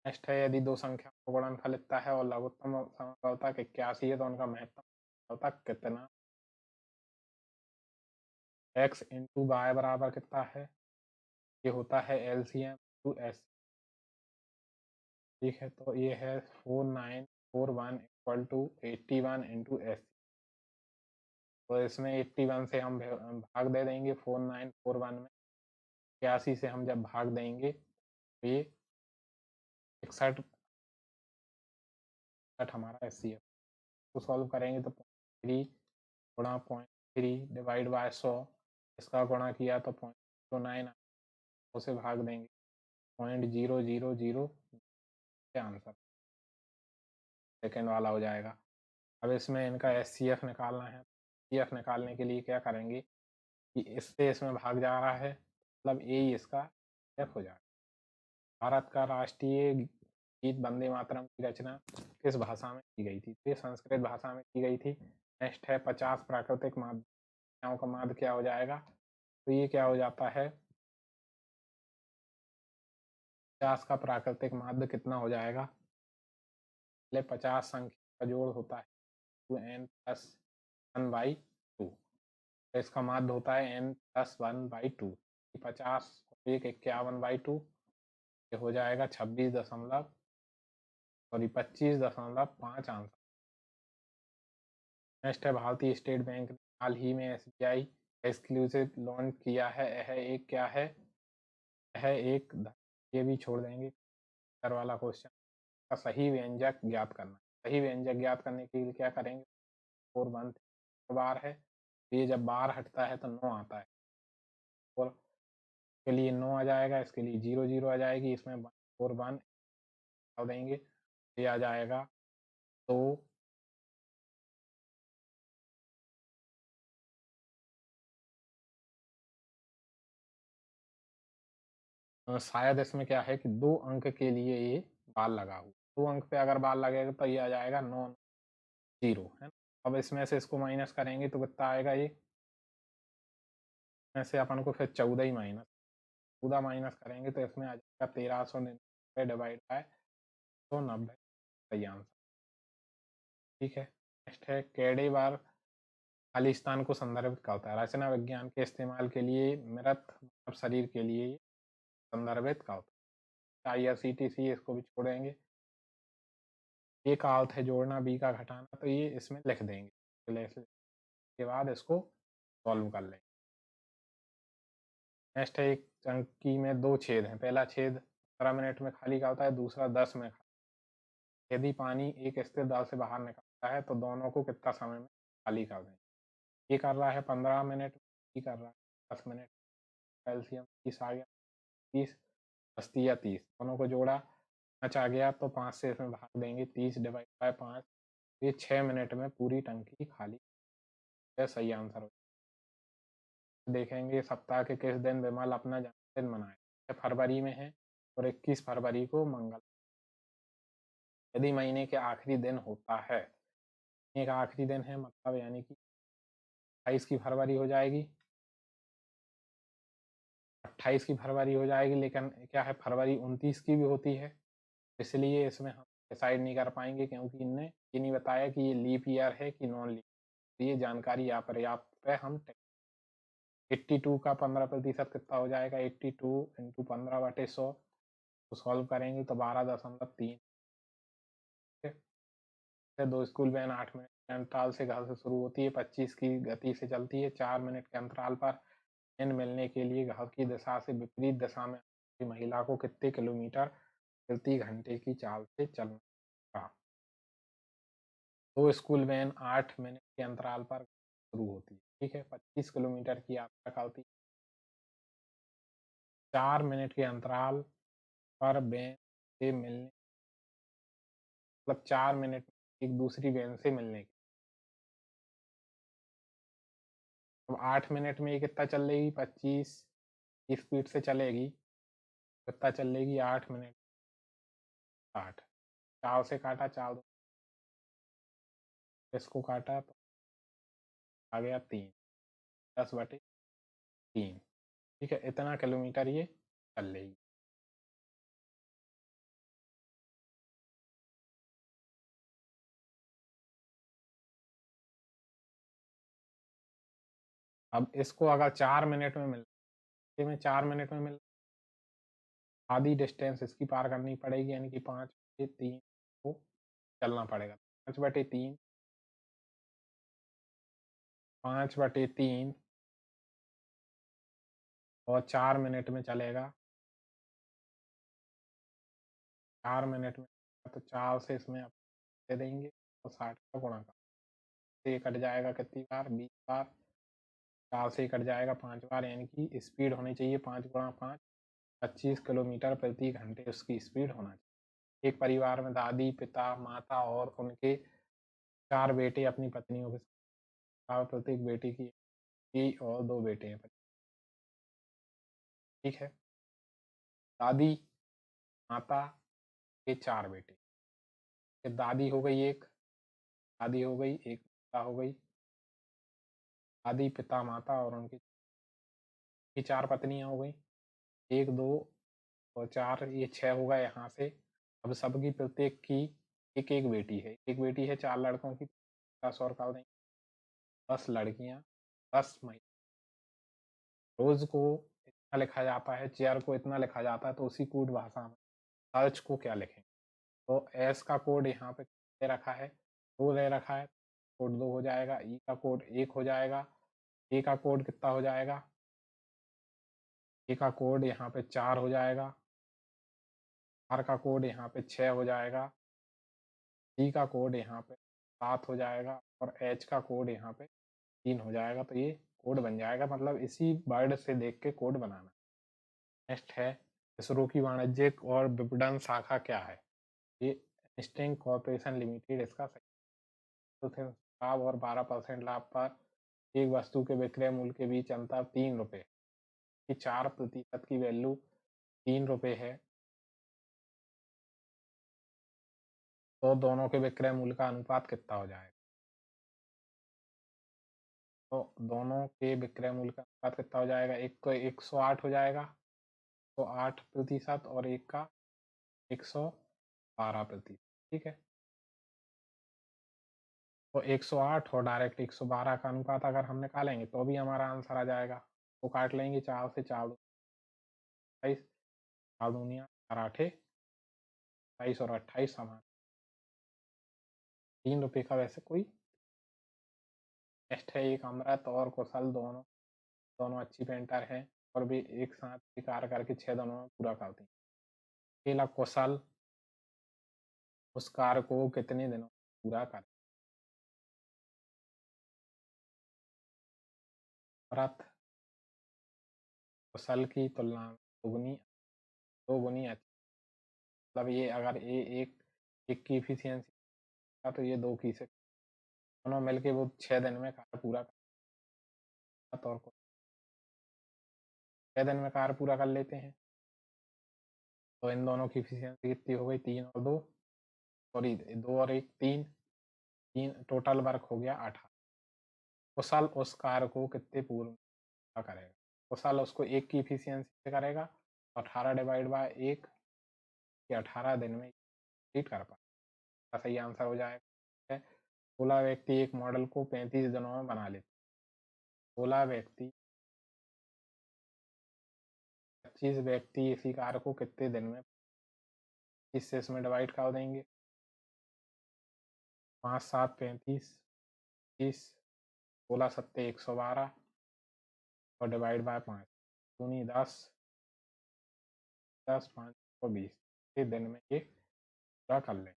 नेक्स्ट है, यदि दो संख्या का गुणनफल इतना है और लघुत्तम संभवतः 81 है तो उनका महत्तम संभवतः कितना, x इंटू वाई बराबर कितना है, ये होता है LCM टू S। ठीक है, तो ये है 4941 इक्वल टू 81 इंटू S। तो इसमें 81 से हम भाग दे देंगे 4941 में, 81 से हम जब भाग देंगे तो ये 61 हमारा SCF को सॉल्व करेंगे तो 3 गुणा 0.3 डिवाइड बाय 100, इसका गुणा किया तो 0.09, उसे भाग देंगे 0.000 के आंसर सेकेंड वाला हो जाएगा। अब इसमें इनका SCF निकालना है, SCF निकालने के लिए क्या करेंगे कि इससे इसमें भाग जा रहा है, मतलब ए ही इसका एफ हो जाएगा। भारत का राष्ट्रीय गीत वंदे मातरम की रचना किस भाषा में की गई थी, तो ये संस्कृत भाषा में की गई थी। नेक्स्ट है, 50 प्राकृतिक माध्यमों का माध्य क्या हो जाएगा, तो ये क्या हो जाता है, 50 का प्राकृतिक माध्य कितना हो जाएगा, पहले 50 संख्या का जोड़ होता है 2n+1/2, तो इसका माध्य होता है n+1/2, 50 1 51/2, ये हो जाएगा 25.5 आंसर। नेक्स्ट है, भारतीय स्टेट बैंक ने हाल ही में SBI एक्सक्लूसिव लॉन्च किया है, यह एक क्या है, यह है एक ये भी छोड़ देंगे कर वाला क्वेश्चन का सही व्यंजक ज्ञात करना। सही व्यंजक ज्ञात करने के लिए क्या करेंगे 4 1 बार है, ये जब बार हटता है तो 9 आता है। और के लिए 9 आ जाएगा, इसके लिए 0 0 आ जाएगी, इसमें 4 1 डाल देंगे, ये आ जाएगा। तो शायद इसमें क्या है कि 2 अंक के लिए ये बाल लगा हुआ, 2 अंक पे अगर बाल लगेगा तो ये आ जाएगा 9 0 है ना। अब इसमें से इसको माइनस करेंगे तो कितना आएगा ये, इसमें से अपन को फिर 14 ही माइनस 14 माइनस करेंगे तो इसमें आ जाएगा 1399 डिवाइड बाय 190, सही आंसर। ठीक है, नेक्स्ट है केडे बार खालिस्तान को संदर्भित करता है। रचना विज्ञान के इस्तेमाल के लिए मृत मतलब शरीर के लिए संदर्भित करता है। IRCTC इसको भी छोड़ेंगे। ए का अर्थ है जोड़ना, बी का घटाना, तो ये इसमें लिख देंगे। के बाद इसको सॉल्व कर लेंगे। नेक्स्ट है एक चंकी में 2 छेद हैं। पहला छेद 15 मिनट में खाली का होता है, दूसरा 10 में। यदि पानी एक स्थिर दर से बाहर निकलता है तो दोनों को कितना समय में खाली कर दें। ये कर रहा है 15 मिनट, ये कर रहा है 10 मिनट। कैल्शियम 30 आ गया, 30 अस्सी या 30 दोनों को जोड़ा 5 आ गया तो 5 से इसमें भाग देंगे, 30 डिवाइड बाय 5, ये 6 मिनट में पूरी टंकी खाली है। सही आंसर हो। देखेंगे सप्ताह के किस दिन विमल अपना जन्मदिन मनाए। फरवरी में है और 21 फरवरी को मंगल। यदि महीने के आखिरी दिन होता है, महीने का आखिरी दिन है मतलब यानी कि 28 की फरवरी हो जाएगी, 28 की फरवरी हो जाएगी, लेकिन क्या है फरवरी 29 की भी होती है, इसलिए इसमें हम डिसाइड नहीं कर पाएंगे क्योंकि इनने ये नहीं बताया कि ये लीप ईयर है कि नॉन लीप। तो ये जानकारी यहाँ पर हम 82 का 15% कितना हो जाएगा, 82 इंटू 15/100 तो सॉल्व करेंगे तो 12.3। दो स्कूल वैन 8 मिनट के अंतराल से घर से शुरू होती है, 25 की गति से चलती है, 4 मिनट के अंतराल पर n मिलने के लिए घर की दिशा से विपरीत दिशा में महिला को कितने किलोमीटर प्रति घंटे की चाल से चलना होगा। दो स्कूल वैन 8 मिनट के अंतराल पर शुरू होती है, ठीक है, 25 किलोमीटर की यात्रा करती है, 4 मिनट के अंतराल पर वैन से मिलने मतलब 4 मिनट एक दूसरी वैन से मिलने की। अब 8 मिनट में ये कितना चल लेगी, 25 की स्पीड से चलेगी, कितना चल लेगी 8 मिनट 60, 4 से काटा 4 इसको काटा तो आ गया 3, 10/3, ठीक है, इतना किलोमीटर ये चल लेगी। अब इसको अगर 4 मिनट में में 4 मिनट में मिल आधी डिस्टेंस इसकी पार करनी पड़ेगी, यानी कि 5/3 को चलना पड़ेगा। 5/3 5/3 और 4 मिनट में चलेगा, 4 मिनट में तो 4 से इसमें दे देंगे और 60 का गुणा कर से कट जाएगा कितनी बार, 20 बार, 4 से कट जाएगा 5 बार, यानी कि स्पीड होनी चाहिए 5 × 5 25 किलोमीटर प्रति घंटे उसकी स्पीड होना चाहिए। एक परिवार में दादी, पिता, माता और उनके 4 बेटे अपनी पत्नियों के साथ, प्रत्येक बेटे की और 2 बेटे हैं, ठीक है। दादी, माता के 4 बेटे, दादी हो गई एक, दादी हो गई एक, माता हो गई, दादी, पिता, माता और उनकी 4 पत्नियां हो गई, 1 2 और 4, ये 6 होगा यहाँ से। अब सबकी प्रत्येक की एक एक बेटी है, एक बेटी है, 4 लड़कों की 10 और का देंगे, 10 लड़कियां, 10 महिला। रोज को इतना लिखा जाता है, चेयर को इतना लिखा जाता है, तो उसी कूट भाषा में सर्च को क्या लिखें, तो एस का कोड यहाँ पे दे रखा है, 2 दे रखा है, कोड 2 हो जाएगा, ई का कोड 1 हो जाएगा, ए का कोड कितना हो जाएगा ए का कोड यहाँ पे 4 हो जाएगा, आर का कोड यहाँ पे 6 हो जाएगा, डी का कोड यहाँ पे 7 हो जाएगा और एच का कोड यहाँ पे 3 हो जाएगा। तो ये कोड बन जाएगा, मतलब इसी वर्ड से देख के कोड बनाना। नेक्स्ट है, इसरो की वाणिज्यिक और विपणन शाखा क्या है? ये इंस्टिंग कॉर्पोरेशन लिमिटेड इसका सही। तो थे लाभ और 12% लाभ पर एक वस्तु के विक्रय मूल्य के बीच अंतर 3 रुपये की 4% की वैल्यू 3 रुपये है, तो दोनों के विक्रय मूल्य का अनुपात कितना हो जाएगा? तो दोनों के विक्रय मूल्य का अनुपात कितना हो जाएगा? एक को 108 हो जाएगा, तो 8% और एक का 112%। ठीक है, तो 108 और डायरेक्ट 112 का अनुपात अगर हम निकालेंगे तो भी हमारा आंसर आ जाएगा। तो काट लेंगे 4 से, 4 28, 4 दूनिया 4 आठे 28 और 28 समान 3 रुपये का वैसे कोई। नेक्स्ट है, एक अमृत और कुशल दोनों दोनों अच्छी पेंटर हैं और भी एक साथ ही कार्य करके 6 दिनों में पूरा करती हैं। अकेला कुशल उस कार्य को कितने दिनों में पूरा कर? अमृत कुशल की तुलना में दुगुनी 2 गुनी अच्छी, मतलब ये अगर ये एक की इफिशियंसी था तो ये 2 की से दोनों मिलके वो 6 दिन में कार्य पूरा कर, और 6 दिन में कार्य पूरा कर लेते हैं। तो इन दोनों की इफिशियंसी कितनी हो गई? 3 और 2, सॉरी 2 और 1 3, 3 टोटल वर्क हो गया 18। कुशल उस कार्य को कितने पूर्ण करेगा? कुशल उसको 1 की इफिशियंसी से करेगा, 18 डिवाइड बाय 1 कि 18 दिन में कंप्लीट कर पाए। सही आंसर हो जाएगा। 16 व्यक्ति एक मॉडल को 35 दिनों में बना लेते। 16 व्यक्ति 25 व्यक्ति इसी कार्य को कितने दिन में इससे इसमें डिवाइड कर देंगे? 5 7 35, 30, 16 सत्ते 112 और डिवाइड बाय 5 दूनी 10, 10 5 और 20 दिन में ये पूरा कर लें।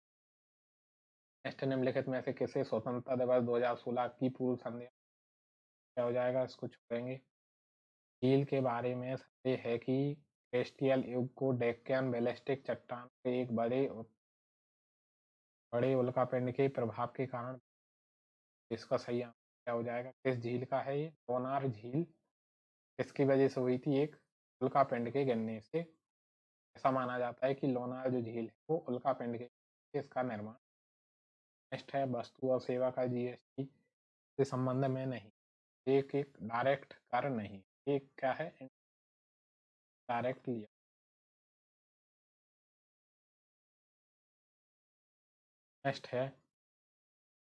नेक्स्ट निम्नलिखित में से किसे स्वतंत्रता दिवस 2016 की पूर्व संध्या क्या हो जाएगा? इसको छोड़ेंगे। झील के बारे में संदेह है कि क्रेस्टियल युग को डेक्कन बैलिस्टिक चट्टान के एक बड़े उल्कापिंड के प्रभाव के कारण। इसका सही आंसर क्या हो जाएगा? किस झील का है ये? लोनार झील। इसकी वजह से हुई थी? एक उल्कापिंड के गिरने से। ऐसा माना जाता है कि लोनार जो झील है वो उल्कापिंड के इसका निर्माण। नेक्स्ट है, वस्तु और सेवा का जीएसटी के संबंध में नहीं, एक एक डायरेक्ट कर नहीं, एक क्या है? डायरेक्ट लिया। नेक्स्ट है,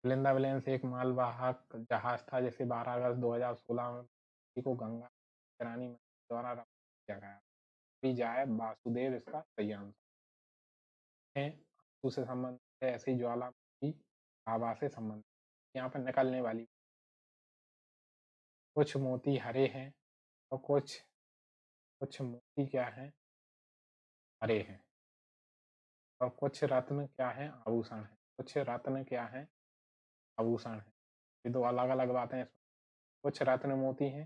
लिंदा विलियम्स एक मालवाहक जहाज था जिसे 12 अगस्त 2016 में को गंगा रानी द्वारा रवाना किया गया। भी जाए वासुदेव इसका सही आंसर है। धातु से संबंधित है, ऐसी ज्वालामुखी हवा से संबंधित। यहाँ पर निकलने वाली कुछ मोती हरे हैं और कुछ कुछ मोती क्या हैं? हरे हैं। और कुछ रत्न क्या है? आभूषण है। कुछ रत्न क्या है? आभूषण है। ये दो अलग अलग बातें हैं। कुछ रत्न मोती हैं,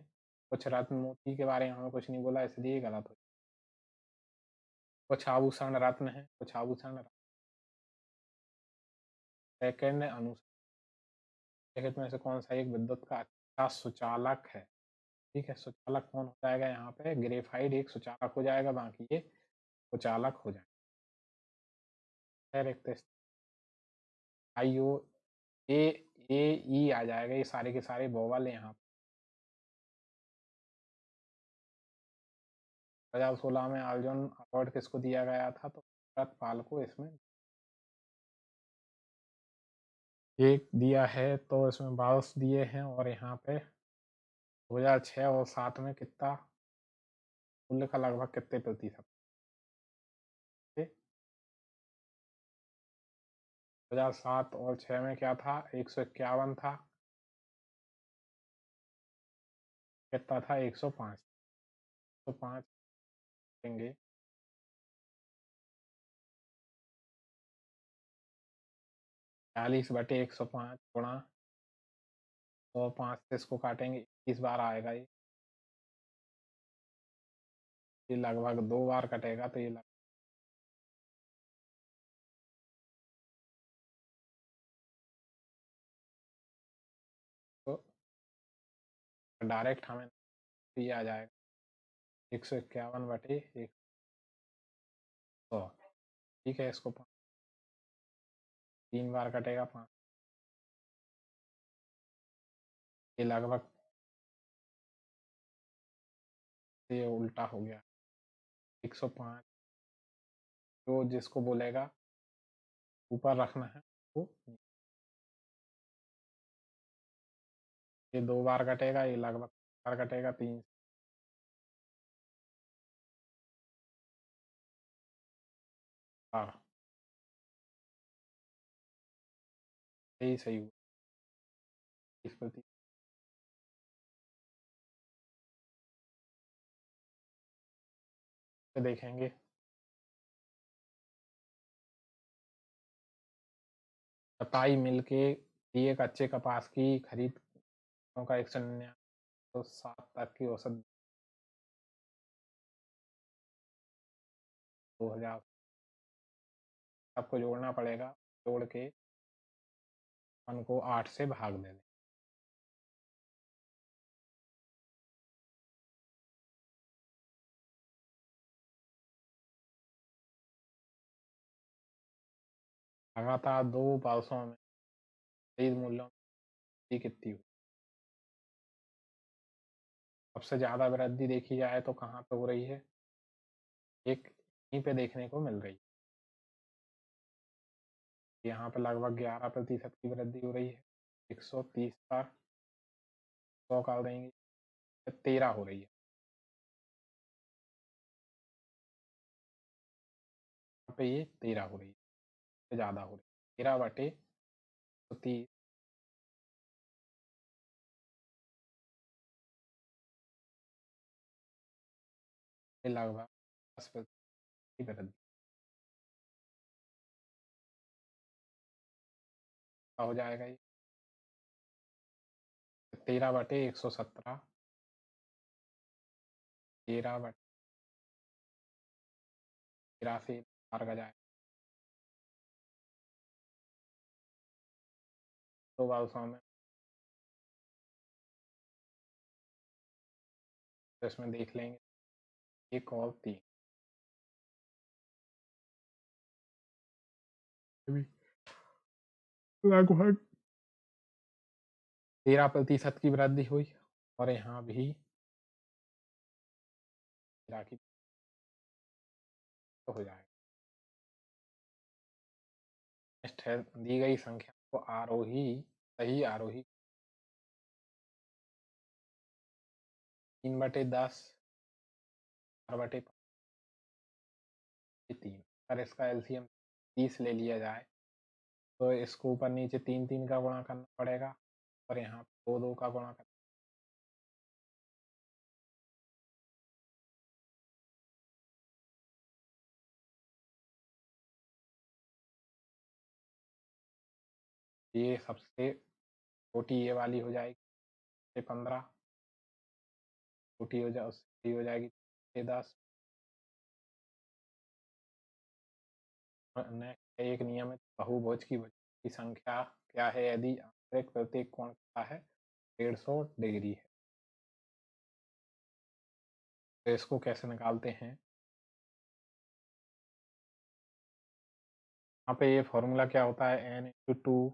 कुछ रत्न मोती के बारे में हमें कुछ नहीं बोला, इसलिए गलत हो। कुछ आभूषण रत्न है, कुछ आभूषण सेकंड अनुसार निम्नलिखित में से कौन सा एक विद्युत का अच्छा सुचालक है? ठीक है, सुचालक कौन हो जाएगा? यहाँ पे ग्रेफाइट एक सुचालक हो जाएगा, बाकी ये सुचालक हो जाएगा। आई ओ ए ए ई आ जाएगा, ये सारे के सारे वोवल यहाँ 2016 में अर्जुन अवार्ड किसको दिया गया था? तो पाल को इसमें एक दिया है, तो इसमें 22 दिए हैं और यहाँ पे 2006 और 7 में कितना मूल्य का लगभग कितने प्रतिशत? 2007 और 6 में क्या था? 151 था, कितना था? 105। 105 देंगे 40/105 गुणा 105 से इसको काटेंगे 21 बार आएगा ये लगभग 2 बार कटेगा तो ये तो डायरेक्ट हमें ये आ जाएगा 151/100। ठीक है, इसको 3 बार कटेगा 5, ये लगभग ये उल्टा हो गया 105 जो जिसको बोलेगा ऊपर रखना है वो ये 2 बार कटेगा, ये लगभग बार कटेगा 3। हाँ, यही सही हुआ 30%। देखेंगे कताई मिल के लिए कच्चे कपास की खरीद का 199.7 तक की औसत 2000 आपको जोड़ना पड़ेगा, जोड़ के 1 को 8 से भाग दें। लगातार 2 वर्षों में खरीद मूल्यों में कितनी हुई? सबसे ज़्यादा वृद्धि देखी जाए तो कहाँ पे हो रही है? एक यहीं पे देखने को मिल रही है। यहाँ पे लगभग 11% की वृद्धि हो रही है। 130 का 100 कर देंगे 13 हो रही है। यहाँ पे ये 13 हो रही है, ज़्यादा हो रही है 13/130। ये लगभग 10% की वृद्धि हो जाएगा ये 13/117 13/83 मार्का जाएगा। 2 वर्षों में तो इसमें देख लेंगे 1 और 3 लगभग 13% की वृद्धि हुई और यहाँ भी 13 की तो हो जाएगा। नेक्स्ट है दी गई संख्या को आरोही सही आरोही 3/10 4/3 अगर इसका एलसीएम 30 ले लिया जाए तो इसको ऊपर नीचे 3-3 का गुणा करना पड़ेगा और यहाँ 2-2 का गुणा करना। ये सबसे छोटी ये वाली हो जाएगी 15 छोटी हो जाए उसकी हो जाएगी 10। नेक्स्ट एक नियमित बहुभुज की संख्या क्या है यदि आंतरिक प्रत्येक कोण का है 150 डिग्री है तो इसको कैसे निकालते हैं? यहाँ पे ये फॉर्मूला क्या होता है n/2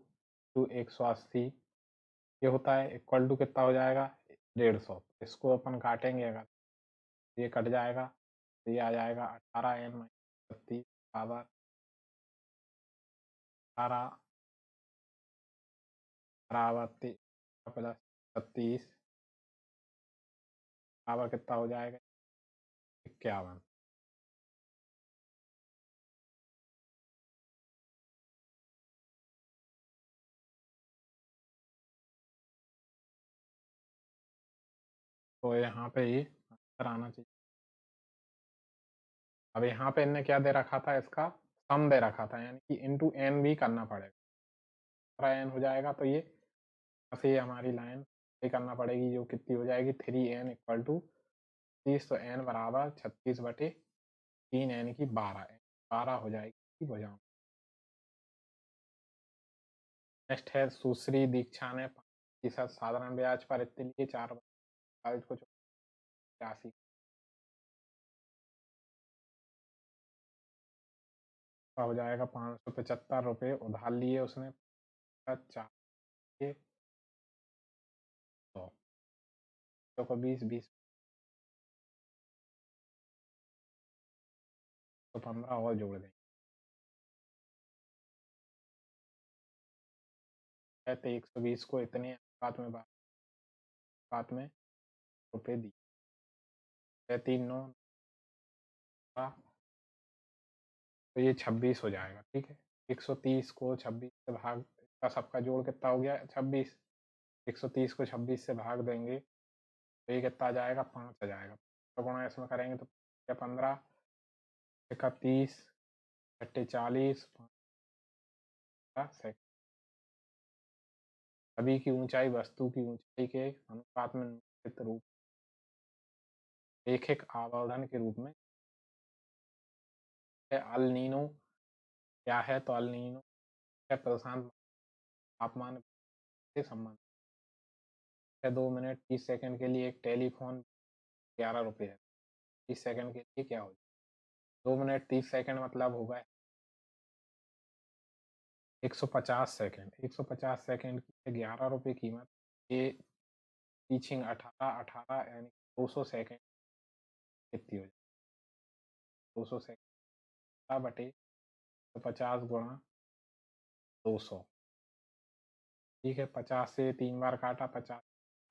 × 180 ये होता है इक्वल टू कितना हो जाएगा 150। इसको अपन काटेंगे अगर ये कट जाएगा तो ये आ जाएगा 18n-32 बराबर 18 बराबर प्लस 36 बराबर कितना हो जाएगा 51। तो यहाँ पे ये आंसर आना चाहिए अब यहाँ पे इनने क्या दे रखा था, इसका सम दे रखा था, यानी कि इंटू एन भी करना पड़ेगा। एन हो जाएगा तो ये ऐसे ही हमारी लाइन ये करना पड़ेगी, जो कितनी हो जाएगी 3n इक्वल टू 30, तो n बराबर 36/3n की 12 हो जाएगी भुजाओं। नेक्स्ट है सुश्री दीक्षा ने 5% साधारण ब्याज पर इतने लिए 4 को 84 का हो जाएगा 575 रुपये उधार लिए उसने 4 के 100 को 20 तो 15 और जोड़ देंगे, कहते 120 को इतने बात में रुपए दिए, 3 9 तो ये 26 हो जाएगा। ठीक है, 130 को 26 से भाग, इसका सबका जोड़ कितना हो गया 26, 130 को 26 से भाग देंगे तो ये कितना आ जाएगा 5 आ जाएगा। तो गुणा इसमें करेंगे तो 15 31 40 सेकंड। सभी की ऊंचाई वस्तु की ऊंचाई के अनुपात में निश्चित रूप एक आवर्धन के रूप में अल नीनो क्या है, तो अल नीनो प्रशांत तापमान से संबंधित है। 2 मिनट 30 सेकंड के लिए एक टेलीफोन 11 रुपये है। 30 सेकंड के लिए क्या हो, 2 मिनट 30 सेकंड मतलब होगा 150 सेकंड। 150 सेकंड की 11 रुपये कीमत, ये टीचिंग 18 यानी 200 सेकंड कितनी हो जाए, 200 सेकंड बटे 50 गुणा 200। ठीक है, 50 से 3 बार काटा, 50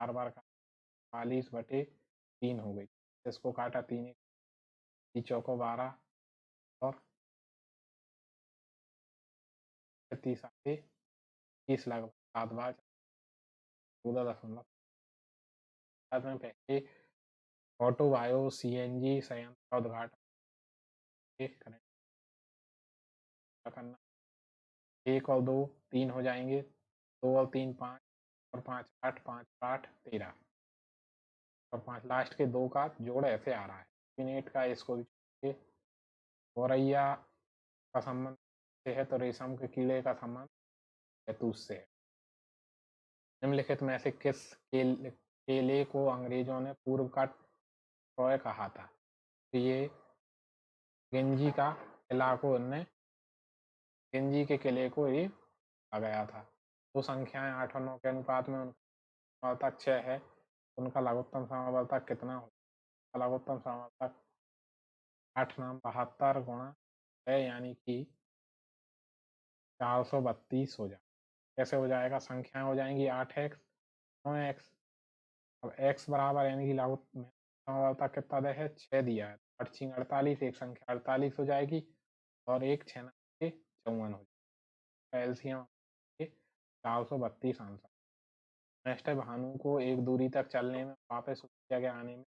4 बार काटा, 40/3 हो गई। इसको काटा 3 चौको 12 और 30 आगे 30 लगभग 7 बार 14 दशमलव में पहले ऑटो बायो CNG संयंत्र का उद्घाटन करना। 1 और 2 3 हो जाएंगे, 2 और 3 5 और 5 8 5 8 13 और 5 लास्ट के 2 का जोड़ ऐसे आ रहा है। मिनट का इसको भी गौरैया का संबंध से है तो रेशम के कीड़े का संबंध शहतूत से है। निम्नलिखित में से किस केले को अंग्रेजों ने पूर्व का ट्रॉय कहा था, तो ये गेंजी का किला को उनने गेंजी के किले को ही कहा गया था। दो संख्याएं 8 और 9 के अनुपात में उनका समावर्तक 6 है, उनका लघुत्तम समावर्तक कितना हो, लघुत्तम समावर्तक 8 नाम 72 गुणा है, यानी कि 432 हो जाए। कैसे हो जाएगा, संख्याएं हो जाएंगी 8x 9x। अब x बराबर यानी कि लघुत्तम समावर्तक कितना दे है 6 दिया है, 8 6 48, एक संख्या 48 हो जाएगी और एक 6 54 हो जाएगा। LCM 432 answer. नेक्स्ट है, भानु को एक दूरी तक चलने में वापस उस जगह आने में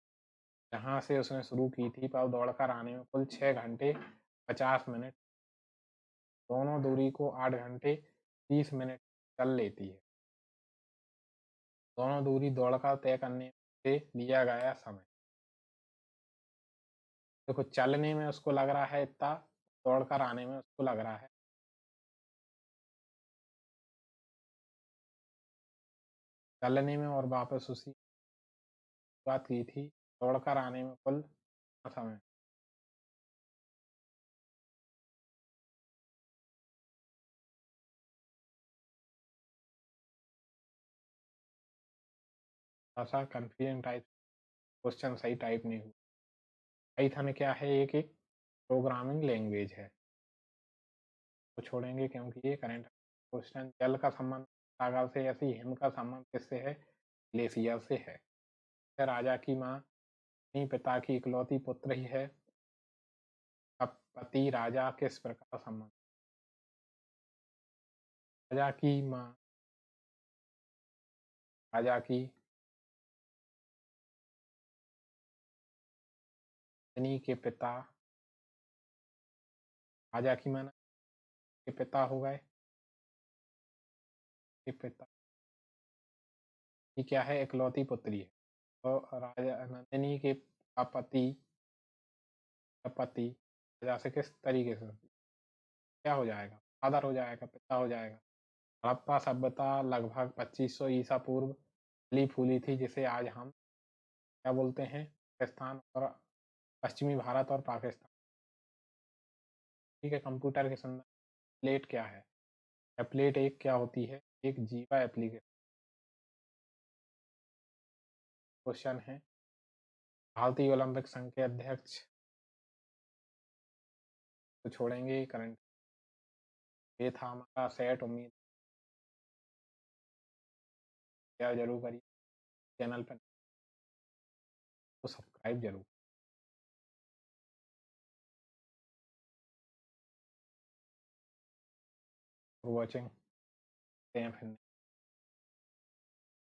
जहाँ से उसने शुरू की थी पर दौड़कर आने में कुल 6 घंटे 50 मिनट, दोनों दूरी को 8 घंटे 30 मिनट चल लेती है। दोनों दूरी दौड़कर तय करने से लिया गया समय। देखो चलने में उसको लग रहा है इतना, दौड़कर आने में उसको लग रहा है, चलने में और वापस उसी बात की थी, दौड़कर आने में कुल समय। ऐसा कंफ्यूजन टाइप क्वेश्चन सही टाइप नहीं हुआ। पाइथन क्या है, एक प्रोग्रामिंग लैंग्वेज है, तो छोड़ेंगे क्योंकि ये करंट क्वेश्चन। जल का संबंध सागर से, ऐसी हिम का संबंध किससे है, ग्लेशियर से है। राजा की माँ अपनी पिता की इकलौती पुत्र ही है, अब पति राजा किस प्रकार संबंध, राजा की माँ राजा की पत्नी के पिता राजा की माना के पिता हो गए, के पिता ये क्या है, इकलौती पुत्री है। तो राजा नंदिनी के का पति राजा से किस तरीके से क्या हो जाएगा, फादर हो जाएगा, पिता हो जाएगा। हड़प्पा सभ्यता लगभग 2500 ईसा पूर्व फली फूली थी, जिसे आज हम क्या बोलते हैं, पाकिस्तान और पश्चिमी भारत और पाकिस्तान। ठीक है, कंप्यूटर के संदर्भ प्लेट क्या है, प्लेट एक क्या होती है, एक जीवा एप्लीकेशन। क्वेश्चन है, भारतीय ओलंपिक संघ के अध्यक्ष तो छोड़ेंगे करंट। ये था हमारा सेट, उम्मीद शेयर जरूर करिए, चैनल पर तो सब्सक्राइब जरूर फॉर वॉचिंग।